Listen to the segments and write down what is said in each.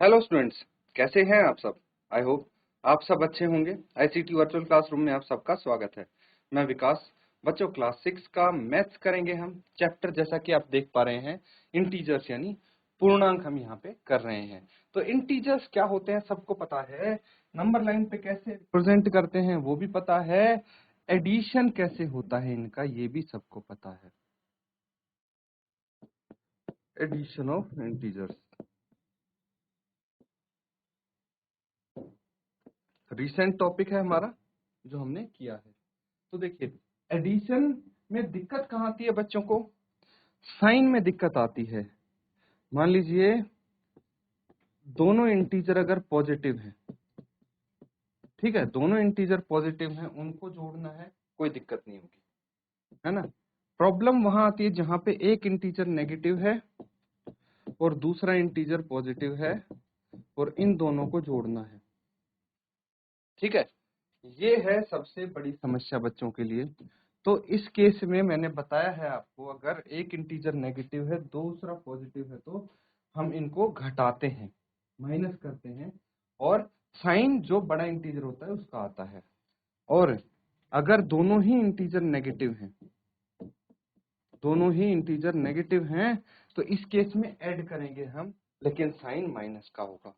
Hello students, कैसे हैं आप सब। आई होप आप सब अच्छे होंगे। आईसीटी वर्चुअल क्लासरूम में आप सबका स्वागत है। मैं विकास। बच्चों, क्लास 6 का मैथ्स करेंगे हम चैप्टर, जैसा कि आप देख पा रहे हैं, इंटीजर्स यानी पूर्णांक हम यहाँ पे कर रहे हैं। तो इंटीजर्स क्या होते हैं सबको पता है, नंबर लाइन पे कैसे रिप्रेजेंट करते हैं वो भी पता है, एडिशन कैसे होता है इनका ये भी सबको पता है। Addition of integers recent topic है हमारा जो हमने किया है। तो देखिए, एडिशन में दिक्कत कहाँ आती है बच्चों को, साइन में दिक्कत आती है। मान लीजिए दोनों इंटीजर अगर पॉजिटिव है, ठीक है, दोनों इंटीजर पॉजिटिव हैं, उनको जोड़ना है, कोई दिक्कत नहीं होगी, है ना। प्रॉब्लम वहां आती है जहां पे एक इंटीजर नेगेटिव है और दूसरा इंटीजर पॉजिटिव है और इन दोनों को जोड़ना है, ठीक है। ये है सबसे बड़ी समस्या बच्चों के लिए। तो इस केस में मैंने बताया है आपको, अगर एक इंटीजर नेगेटिव है दूसरा पॉजिटिव है तो हम इनको घटाते हैं, माइनस करते हैं, और साइन जो बड़ा इंटीजर होता है उसका आता है। और अगर दोनों ही इंटीजर नेगेटिव हैं, दोनों ही इंटीजर नेगेटिव हैं, तो इस केस में ऐड करेंगे हम, लेकिन साइन माइनस का होगा।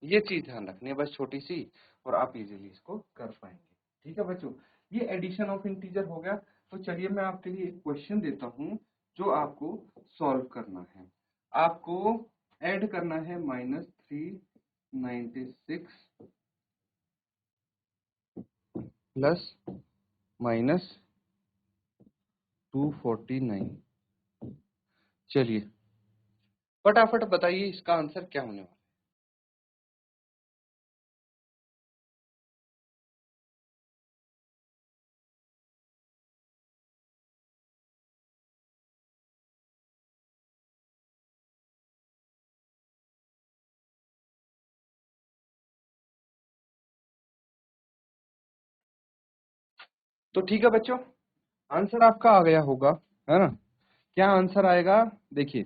ये चीज ध्यान रखनी है बस, छोटी सी, और आप इजीली इसको कर पाएंगे। ठीक है बच्चों, ये एडिशन ऑफ इंटीजर हो गया। तो चलिए मैं आपके लिए एक क्वेश्चन देता हूं जो आपको सॉल्व करना है। आपको ऐड करना है -396 प्लस -249। चलिए फटाफट बताइए इसका आंसर क्या होने वाला है। तो ठीक है बच्चों, आंसर आपका आ गया होगा, है ना। क्या आंसर आएगा, देखिए,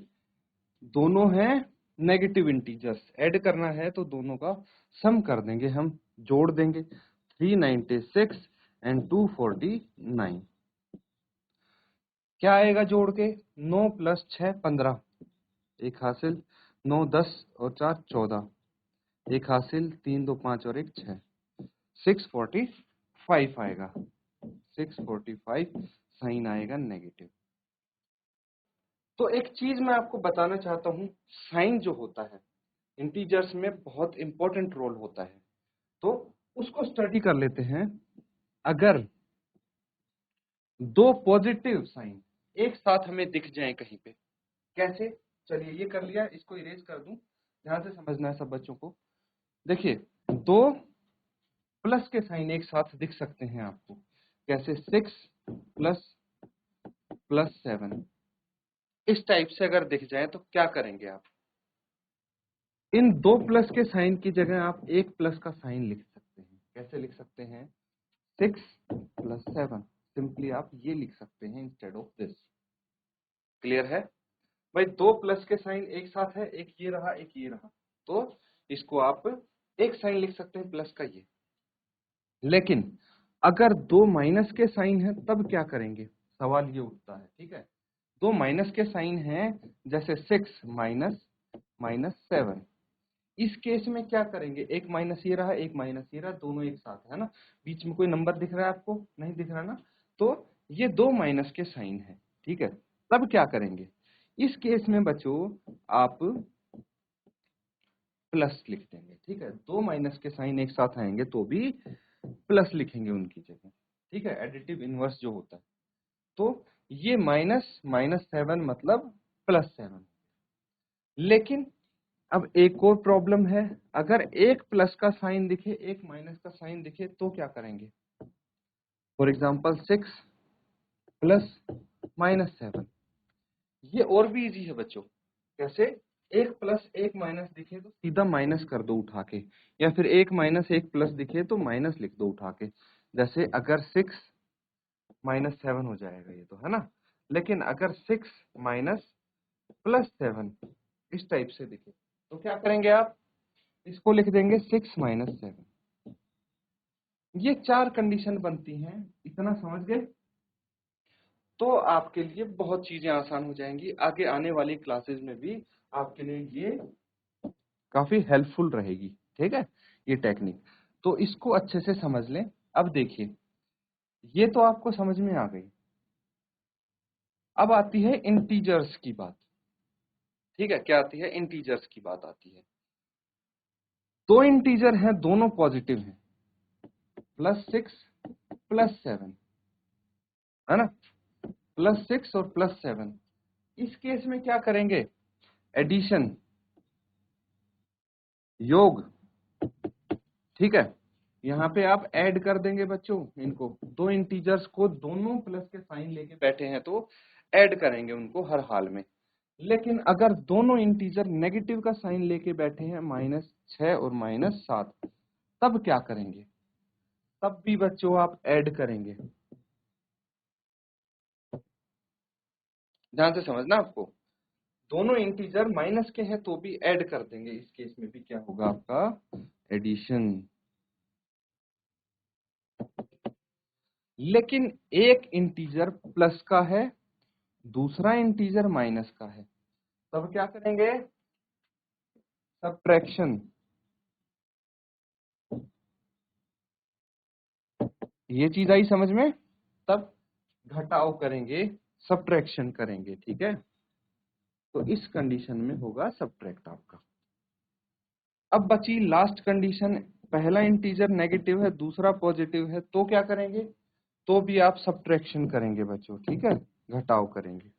दोनों हैं नेगेटिव इंटीजर्स, ऐड करना है तो दोनों का सम कर देंगे, हम जोड़ देंगे 396 एंड 249। क्या आएगा जोड़ के, 9 + 6 15, एक हासिल, 9 10 और 4 14, एक हासिल, 3 2 5 और 1 6, 645 आएगा, 645 साइन आएगा नेगेटिव। तो एक चीज मैं आपको बताना चाहता हूं, साइन जो होता है इंटीजर्स में बहुत इंपॉर्टेंट रोल होता है, तो उसको स्टडी कर लेते हैं। अगर दो पॉजिटिव साइन एक साथ हमें दिख जाए कहीं पे, कैसे, चलिए ये कर लिया, इसको इरेज कर दूं, ध्यान से समझना है सब बच्चों को। देखिए, दो प्लस के साइन एक साथ दिख सकते हैं आपको, कैसे, 6 + 7, इस टाइप से अगर दिख जाए तो क्या करेंगे आप, इन दो प्लस के साइन की जगह आप एक प्लस का साइन लिख सकते हैं। कैसे लिख सकते हैं, 6 + 7, सिंपली आप ये लिख सकते हैं इंस्टेड ऑफ दिस। क्लियर है भाई, दो प्लस के साइन एक साथ है, एक ये रहा एक ये रहा, तो इसको आप एक साइन लिख सकते हैं प्लस का ये। लेकिन अगर दो माइनस के साइन है तब क्या करेंगे, सवाल ये उठता है, ठीक है। दो माइनस के साइन हैं, जैसे 6 -7, इस केस में क्या करेंगे, एक माइनस ये रहा एक माइनस ये रहा, दोनों एक साथ है ना, बीच में कोई नंबर दिख रहा है आपको, नहीं दिख रहा ना, तो ये दो माइनस के साइन है, ठीक है। तब क्या करेंगे, इस केस में बच्चों आप प्लस लिख देंगे, ठीक है। दो माइनस के साइन एक साथ आएंगे तो भी प्लस लिखेंगे उनकी जगह, ठीक है, एडिटिव इनवर्स जो होता है। तो ये -7 मतलब +7। लेकिन अब एक और प्रॉब्लम है, अगर एक प्लस का साइन दिखे एक माइनस का साइन दिखे तो क्या करेंगे, फॉर एग्जाम्पल 6 + -7, ये और भी इजी है बच्चों। कैसे, एक प्लस एक माइनस दिखे तो सीधा माइनस कर दो उठा के, या फिर एक माइनस एक प्लस दिखे तो माइनस लिख दो उठा के। जैसे अगर 6 -7 हो जाएगा ये तो, है ना। लेकिन अगर 6 - +7 इस टाइप से दिखे तो क्या करेंगे आप, इसको लिख देंगे 6 माइनस 7। ये 4 कंडीशन बनती हैं, इतना समझ गए? तो आपके लिए बहुत चीजें आसान हो जाएंगी। आगे आने वाली क्लासेस में भी आपके लिए ये काफी हेल्पफुल रहेगी। ठीक है, ये टेक्निक तो इसको अच्छे से समझ लें। अब देखिए, ये तो आपको समझ में आ गई। अब आती है इंटीजर्स की बात। ठीक है, क्या आती है? इंटीजर्स की बात आती है। दो इंटीजर हैं, दोनों पॉजिटिव हैं, +6 +7, है ना? +6 और +7। इस केस में क्या करेंगे? एडिशन, योग। ठीक है, यहाँ पे आप ऐड कर देंगे बच्चों इनको। दो इंटीजर्स को दोनों प्लस के साइन लेके बैठे हैं तो ऐड करेंगे उनको हर हाल में। लेकिन अगर दोनों इंटीजर नेगेटिव का साइन लेके बैठे हैं, -6 और -7, तब क्या करेंगे? तब भी बच्चों आप ऐड करेंगे। ध्यान से समझना आपको, दोनों इंटीजर माइनस के हैं तो भी ऐड कर देंगे। इस केस में भी क्या होगा आपका? एडिशन। लेकिन एक इंटीजर प्लस का है, दूसरा इंटीजर माइनस का है, तब क्या करेंगे? सब्ट्रैक्शन। ये चीज आई समझ में? तब घटाव करेंगे, सब्ट्रैक्शन करेंगे। ठीक है, तो इस कंडीशन में होगा सब्ट्रैक्ट आपका। अब बची लास्ट कंडीशन, पहला इंटीजर नेगेटिव है, दूसरा पॉजिटिव है, तो क्या करेंगे? तो भी आप सब्ट्रैक्शन करेंगे बच्चों। ठीक है, घटाव करेंगे।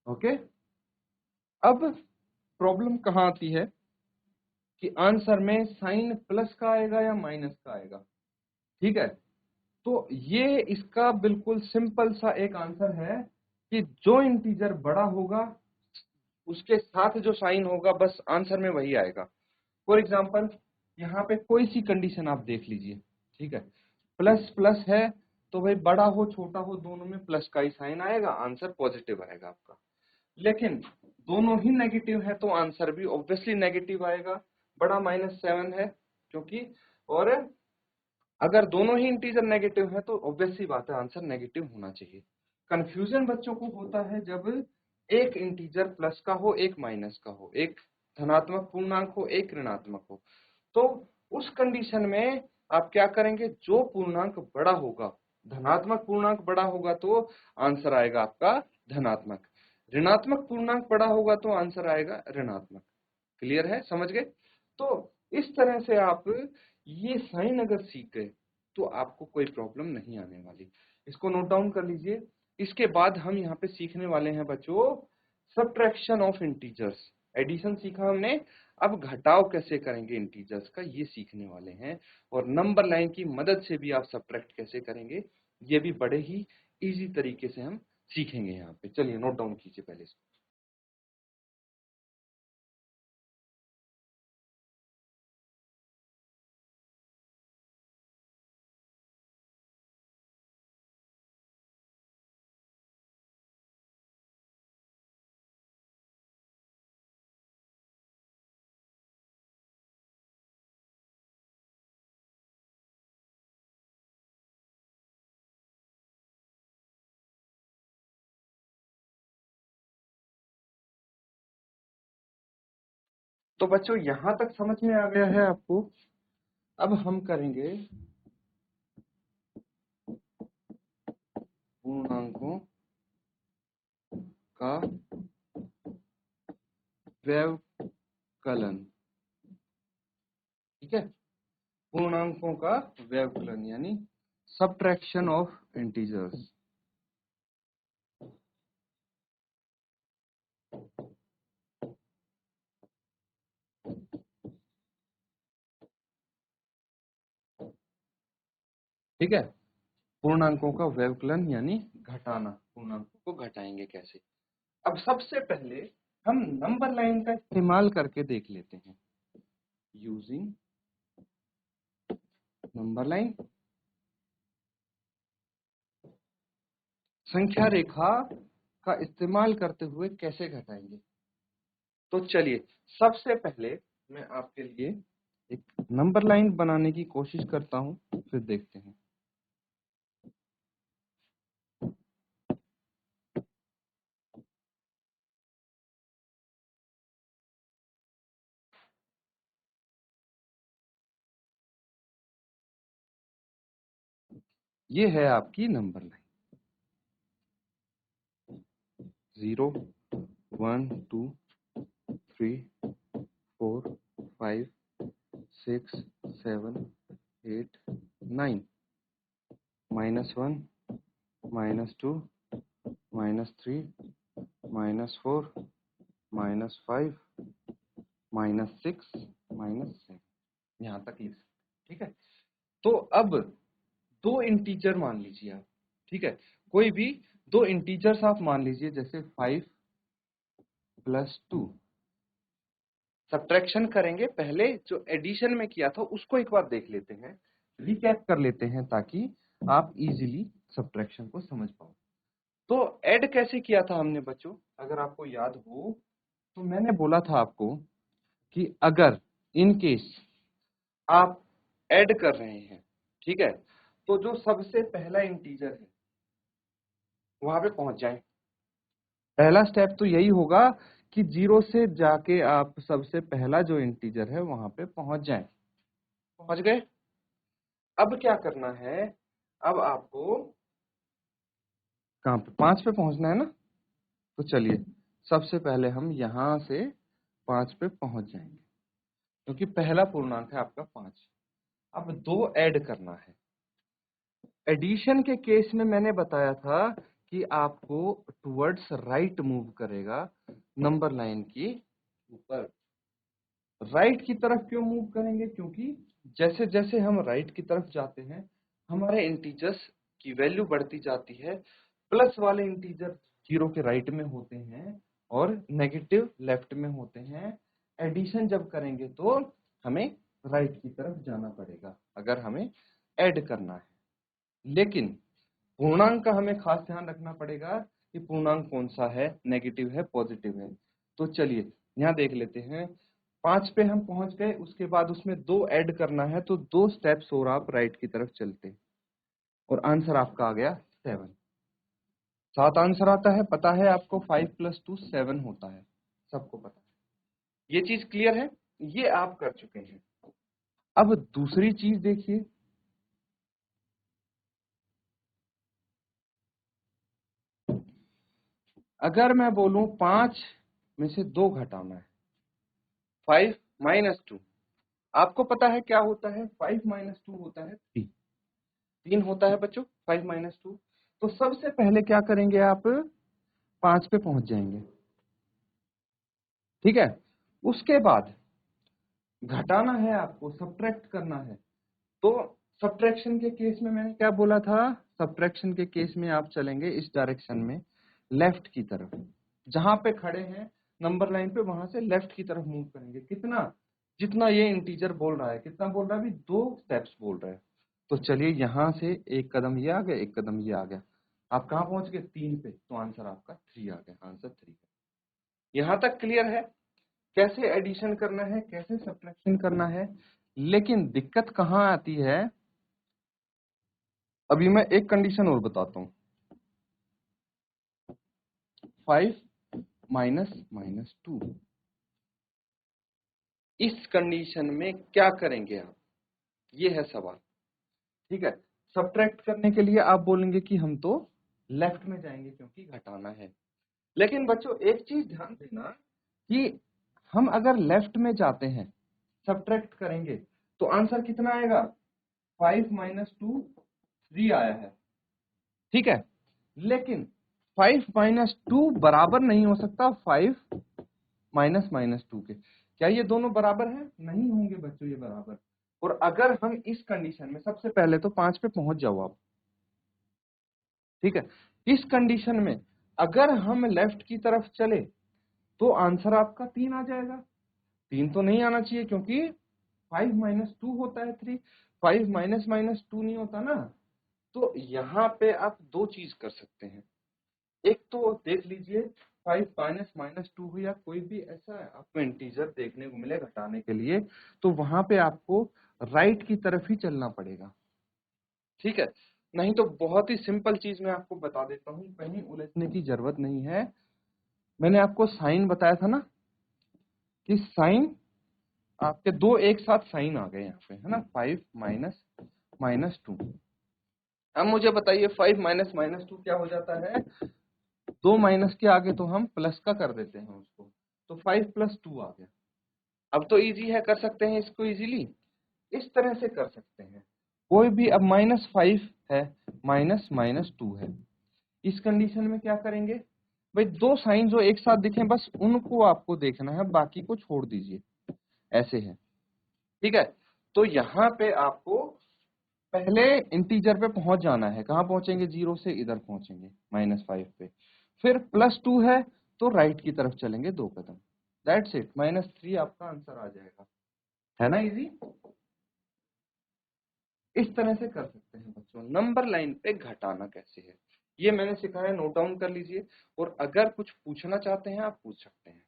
ओके, अब प्रॉब्लम कहाँ आती है कि आंसर में साइन प्लस का आएगा या माइनस का आएगा। ठीक है, तो ये इसका बिल्कुल सिंपल सा एक आंसर है कि जो इंटीजर बड़ा होगा उसके साथ जो साइन होगा बस आंसर में वही आएगा। फॉर एग्जाम्पल, यहाँ पे कोई सी कंडीशन आप देख लीजिए। ठीक है, प्लस प्लस है तो भाई बड़ा हो छोटा हो दोनों में प्लस का ही साइन आएगा, आंसर पॉजिटिव आएगा आपका। लेकिन दोनों ही नेगेटिव है तो आंसर भी ऑब्वियसली नेगेटिव आएगा। बड़ा -7 है क्योंकि, और अगर दोनों ही इंटीजर नेगेटिव है तो ऑब्वियसली बात है आंसर नेगेटिव होना चाहिए। कंफ्यूजन बच्चों को होता है जब एक इंटीजर प्लस का हो, एक माइनस का हो, एक धनात्मक पूर्णांक हो, एक ऋणात्मक हो। तो उस कंडीशन में आप क्या करेंगे? जो पूर्णांक बड़ा होगा, धनात्मक पूर्णांक बड़ा होगा तो आंसर आएगा आपका धनात्मक, ऋणात्मक पूर्णांक बड़ा होगा तो आंसर आएगा ऋणात्मक। क्लियर है? समझ गए? तो इस तरह से आप ये साइन अगर सीख गए तो आपको कोई प्रॉब्लम नहीं आने वाली। इसको नोट डाउन कर लीजिए। इसके बाद हम यहाँ पे सीखने वाले हैं बच्चों सब्ट्रैक्शन ऑफ इंटीजर्स। एडिशन सीखा हमने, अब घटाव कैसे करेंगे इंटीजर्स का ये सीखने वाले हैं। और नंबर लाइन की मदद से भी आप सब्ट्रैक्ट कैसे करेंगे ये भी बड़े ही इजी तरीके से हम सीखेंगे यहाँ पे। चलिए नोट डाउन कीजिए पहले इसको। तो बच्चों यहां तक समझ में आ गया है आपको? अब हम करेंगे पूर्णांकों का व्यवकलन। ठीक है, पूर्णांकों का व्यवकलन यानी सब्ट्रैक्शन ऑफ इंटीजर्स। ठीक है, पूर्णांकों का व्यवकलन यानी घटाना, पूर्णांकों को घटाएंगे कैसे। अब सबसे पहले हम नंबर लाइन का इस्तेमाल करके देख लेते हैं। यूजिंग नंबर लाइन, संख्या रेखा का इस्तेमाल करते हुए कैसे घटाएंगे। तो चलिए सबसे पहले मैं आपके लिए एक नंबर लाइन बनाने की कोशिश करता हूं, फिर देखते हैं। ये है आपकी नंबर लाइन 0 1 2 3 4 5 6 7 8 9 -1 -2 -3 -4 -5 -6 -7 यहाँ तक लिख सकते। ठीक है, तो अब दो इंटीजर मान लीजिए आप। ठीक है, कोई भी दो इंटीजर्स आप मान लीजिए, जैसे 5 + 2। सब्ट्रैक्शन करेंगे, पहले जो एडिशन में किया था उसको एक बार देख लेते हैं, रिकैप कर लेते हैं, ताकि आप इजीली सब्ट्रैक्शन को समझ पाओ। तो ऐड कैसे किया था हमने बच्चों, अगर आपको याद हो तो मैंने बोला था आपको कि अगर इन केस आप ऐड कर रहे हैं, ठीक है, तो जो सबसे पहला इंटीजर है वहां पे पहुंच जाएं। पहला स्टेप तो यही होगा कि 0 से जाके आप सबसे पहला जो इंटीजर है वहां पे पहुंच जाएं। पहुंच गए? अब क्या करना है, अब आपको कहां पे 5 पे पहुंचना है ना। तो चलिए सबसे पहले हम यहां से 5 पे पहुंच जाएंगे, क्योंकि पहला पूर्णांक है आपका 5। अब दो ऐड करना है। एडिशन के केस में मैंने बताया था कि आपको टुवर्ड्स राइट मूव करेगा नंबर लाइन की ऊपर। राइट की तरफ क्यों मूव करेंगे, क्योंकि जैसे जैसे हम राइट की तरफ जाते हैं हमारे इंटीजर्स की वैल्यू बढ़ती जाती है। प्लस वाले इंटीजर 0 के राइट में होते हैं और नेगेटिव लेफ्ट में होते हैं। एडिशन जब करेंगे तो हमें राइट की तरफ जाना पड़ेगा अगर हमें ऐड करना है। लेकिन पूर्णांक का हमें खास ध्यान रखना पड़ेगा कि पूर्णांक कौन सा है, नेगेटिव है, पॉजिटिव है। तो चलिए यहाँ देख लेते हैं। 5 पे हम पहुंच गए, उसके बाद उसमें 2 ऐड करना है, तो 2 स्टेप्स और आप राइट की तरफ चलते और आंसर आपका आ गया 7। 7 आंसर आता है, पता है आपको 5 + 2 7 होता है, सबको पता है। ये चीज क्लियर है, ये आप कर चुके हैं। अब दूसरी चीज देखिए, अगर मैं बोलूं 5 में से 2 घटाना है, 5 - 2, आपको पता है क्या होता है, 5 - 2 होता है 3 होता है बच्चों, 5 - 2। तो सबसे पहले क्या करेंगे आप, 5 पे पहुंच जाएंगे। ठीक है, उसके बाद घटाना है आपको, सब्ट्रैक्ट करना है। तो सब्ट्रैक्शन के केस में मैंने क्या बोला था, सब्ट्रैक्शन के केस में आप चलेंगे इस डायरेक्शन में, लेफ्ट की तरफ। जहां पे खड़े हैं नंबर लाइन पे, वहां से लेफ्ट की तरफ मूव करेंगे। कितना, जितना ये इंटीजर बोल रहा है। कितना बोल रहा है अभी, 2 स्टेप्स बोल रहा है। तो चलिए यहां से एक कदम ये आ गया, एक कदम ये आ गया। आप कहां पहुंच गए, 3 पे, तो आंसर आपका 3 आ गया। आंसर 3 है। यहां तक क्लियर है कैसे एडिशन करना है, कैसे सब्ट्रैक्शन करना है। लेकिन दिक्कत कहां आती है, अभी मैं एक कंडीशन और बताता हूं। 5 - -2, इस कंडीशन में क्या करेंगे आप, ये है सवाल। ठीक है, सब्ट्रैक्ट करने के लिए आप बोलेंगे कि हम तो लेफ्ट में जाएंगे क्योंकि घटाना है। लेकिन बच्चों एक चीज ध्यान देना कि हम अगर लेफ्ट में जाते हैं, सब्ट्रैक्ट करेंगे, तो आंसर कितना आएगा, 5 - 2 3 आया है। ठीक है, लेकिन 5 - 2 बराबर नहीं हो सकता 5 -2 के। क्या ये दोनों बराबर हैं? नहीं होंगे बच्चों ये बराबर। और अगर हम इस कंडीशन में, सबसे पहले तो 5 पे पहुंच जाओ आप। ठीक है, इस कंडीशन में अगर हम लेफ्ट की तरफ चले तो आंसर आपका 3 आ जाएगा। 3 तो नहीं आना चाहिए, क्योंकि 5 - 2 होता है 3, 5 - -2 नहीं होता ना। तो यहाँ पे आप दो चीज कर सकते हैं। एक तो देख लीजिए 5 माइनस माइनस 2 हो या कोई भी ऐसा आपको इंटीजर देखने को मिले घटाने के लिए, तो वहां पे आपको राइट की तरफ ही चलना पड़ेगा, ठीक है। नहीं तो बहुत ही सिंपल चीज मैं आपको बता देता हूँ, कहीं उलझने की जरूरत नहीं है। मैंने आपको साइन बताया था ना कि साइन आपके दो एक साथ साइन आ गए यहाँ पे, है ना, 5 माइनस माइनस 2। अब मुझे बताइए 5 माइनस माइनस 2 क्या हो जाता है, दो माइनस के आगे तो हम प्लस का कर देते हैं उसको, तो 5 प्लस 2 आ गया। अब तो इजी है, कर सकते हैं इसको इजीली, इस तरह से कर सकते हैं कोई भी। अब -5 है, माइनस माइनस 2 है, इस कंडीशन में क्या करेंगे भाई, दो साइन जो एक साथ दिखे बस उनको आपको देखना है, बाकी को छोड़ दीजिए, ऐसे है, ठीक है। तो यहाँ पे आपको पहले इंटीजर पे पहुंच जाना है, कहाँ पहुंचेंगे, 0 से इधर पहुंचेंगे -5 पे, फिर +2 है तो राइट की तरफ चलेंगे 2 कदम, दैट्स इट, -3 आपका आंसर आ जाएगा, है ना इजी। इस तरह से कर सकते हैं बच्चों। नंबर लाइन पे घटाना कैसे है ये मैंने सिखाया, नोट डाउन कर लीजिए, और अगर कुछ पूछना चाहते हैं आप पूछ सकते हैं।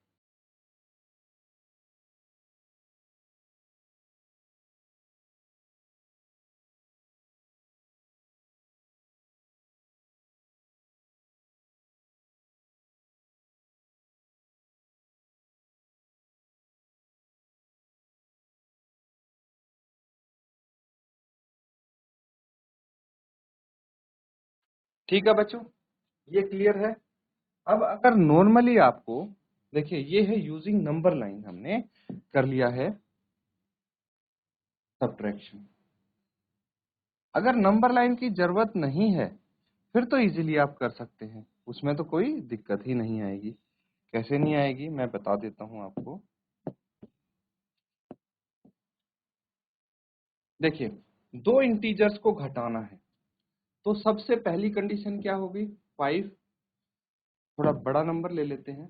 ठीक है बच्चों, ये क्लियर है। अब अगर नॉर्मली आपको देखिए, ये है यूजिंग नंबर लाइन, हमने कर लिया है सब्ट्रैक्शन। अगर नंबर लाइन की जरूरत नहीं है फिर तो इजीली आप कर सकते हैं, उसमें तो कोई दिक्कत ही नहीं आएगी। कैसे नहीं आएगी मैं बता देता हूं आपको। देखिए, दो इंटीजर्स को घटाना है तो सबसे पहली कंडीशन क्या होगी, 5, थोड़ा बड़ा नंबर ले लेते हैं,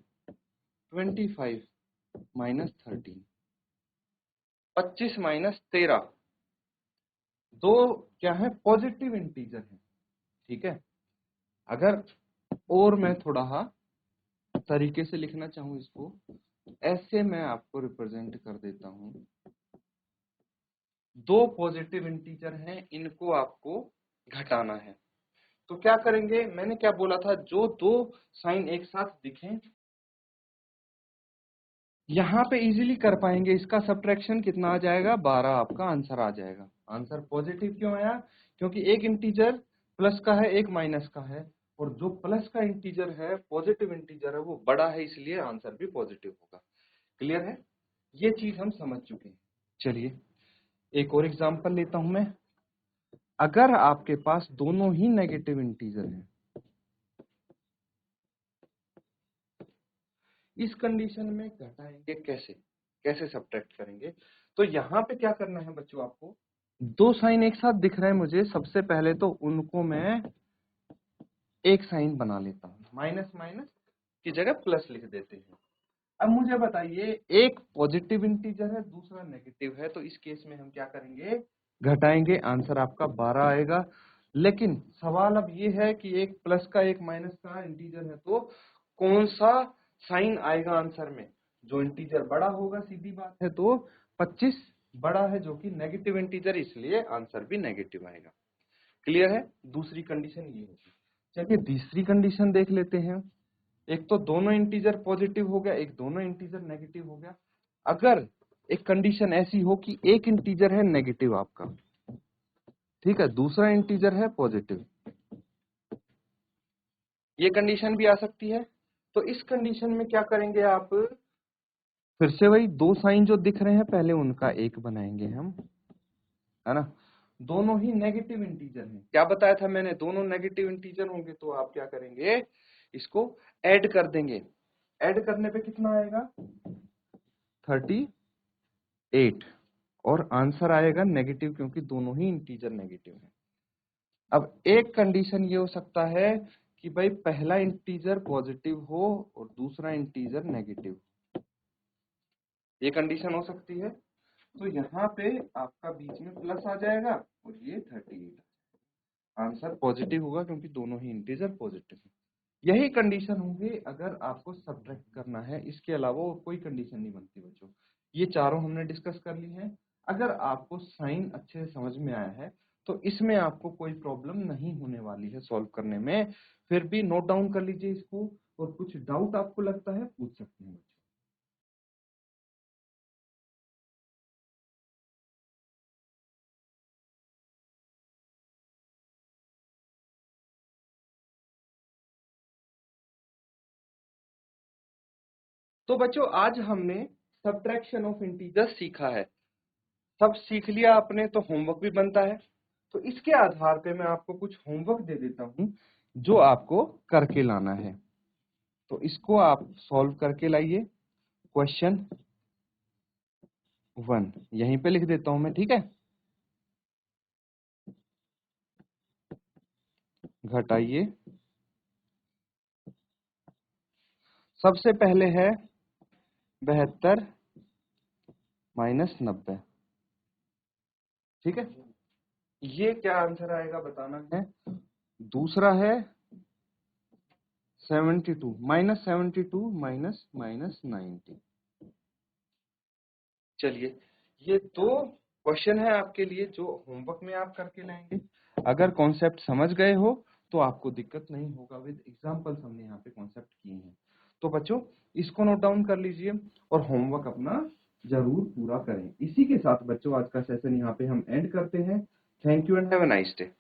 25 माइनस 13, 25 माइनस 13, दो क्या है, पॉजिटिव इंटीजर है, ठीक है। अगर और मैं थोड़ा तरीके से लिखना चाहूं इसको, ऐसे मैं आपको रिप्रेजेंट कर देता हूं, दो पॉजिटिव इंटीजर हैं, इनको आपको घटाना है। तो क्या करेंगे, मैंने क्या बोला था, जो दो साइन एक साथ दिखें, यहाँ पे इजीली कर पाएंगे, इसका सब्ट्रैक्शन कितना आ जाएगा, 12 आपका आंसर आ जाएगा। आंसर पॉजिटिव क्यों आया, क्योंकि एक इंटीजर प्लस का है, एक माइनस का है, और जो प्लस का इंटीजर है, पॉजिटिव इंटीजर है, वो बड़ा है, इसलिए आंसर भी पॉजिटिव होगा। क्लियर है, ये चीज हम समझ चुके हैं। चलिए एक और एग्जांपल लेता हूं मैं। अगर आपके पास दोनों ही नेगेटिव इंटीजर हैं, इस कंडीशन में घटाएंगे कैसे, कैसे सब्ट्रैक्ट करेंगे। तो यहाँ पे क्या करना है बच्चों, आपको दो साइन एक साथ दिख रहे हैं मुझे, सबसे पहले तो उनको मैं एक साइन बना लेता हूँ, माइनस माइनस की जगह प्लस लिख देते हैं। अब मुझे बताइए, एक पॉजिटिव इंटीजर है, दूसरा नेगेटिव है, तो इस केस में हम क्या करेंगे, घटाएंगे, आंसर आपका 12 आएगा। लेकिन सवाल अब ये है कि एक प्लस का एक माइनस का इंटीजर है, तो कौन सा साइन आएगा आंसर में, जो इंटीजर बड़ा होगा, सीधी बात है। तो 25 बड़ा है, जो कि नेगेटिव इंटीजर, इसलिए आंसर भी नेगेटिव आएगा। क्लियर है, दूसरी कंडीशन ये होगी। चलिए तीसरी कंडीशन देख लेते हैं। एक तो दोनों इंटीजर पॉजिटिव हो गया, एक दोनों इंटीजर नेगेटिव हो गया। अगर एक कंडीशन ऐसी हो कि एक इंटीजर है नेगेटिव आपका, ठीक है, दूसरा इंटीजर है पॉजिटिव, ये कंडीशन भी आ सकती है। तो इस कंडीशन में क्या करेंगे आप, फिर से वही दो साइन जो दिख रहे हैं, पहले उनका एक बनाएंगे हम, है ना। दोनों ही नेगेटिव इंटीजर हैं, क्या बताया था मैंने, दोनों नेगेटिव इंटीजर होंगे तो आप क्या करेंगे, इसको ऐड कर देंगे। ऐड करने पे कितना आएगा, 38, और आंसर आएगा नेगेटिव, क्योंकि दोनों ही इंटीजर नेगेटिव हैं। अब एक कंडीशन ये हो सकता है कि भाई पहला इंटीजर पॉजिटिव हो और दूसरा इंटीजर नेगेटिव, ये कंडीशन हो सकती है। तो यहाँ पे आपका बीच में प्लस आ जाएगा और ये 38, आंसर पॉजिटिव होगा क्योंकि दोनों ही इंटीजर पॉजिटिव है। यही कंडीशन होंगे अगर आपको सब्ट्रैक्ट करना है, इसके अलावा और कोई कंडीशन नहीं बनती बच्चों। ये चारों हमने डिस्कस कर ली हैं। अगर आपको साइन अच्छे से समझ में आया है तो इसमें आपको कोई प्रॉब्लम नहीं होने वाली है सॉल्व करने में। फिर भी नोट डाउन कर लीजिए इसको, और कुछ डाउट आपको लगता है पूछ सकते हैं बच्चों। तो बच्चों आज हमने सब्ट्रैक्शन ऑफ इंटीजर्स सीखा है। सब सीख लिया आपने तो होमवर्क भी बनता है। तो इसके आधार पे मैं आपको कुछ होमवर्क दे देता हूं जो आपको करके लाना है। तो इसको आप सॉल्व करके लाइए। क्वेश्चन 1 यहीं पे लिख देता हूं मैं, ठीक है। घटाइए। सबसे पहले है 72 माइनस 90, ठीक है। ये क्या आंसर आएगा बताना है। दूसरा है 72 माइनस 72 माइनस माइनस 90। चलिए, ये दो क्वेश्चन है आपके लिए जो होमवर्क में आप करके लाएंगे। अगर कॉन्सेप्ट समझ गए हो तो आपको दिक्कत नहीं होगा। विद एग्जांपल्स हमने यहाँ पे कॉन्सेप्ट किए हैं। तो बच्चों इसको नोट डाउन कर लीजिए और होमवर्क अपना जरूर पूरा करें। इसी के साथ बच्चों आज का सेशन यहाँ पे हम एंड करते हैं। Thank you and have a nice day.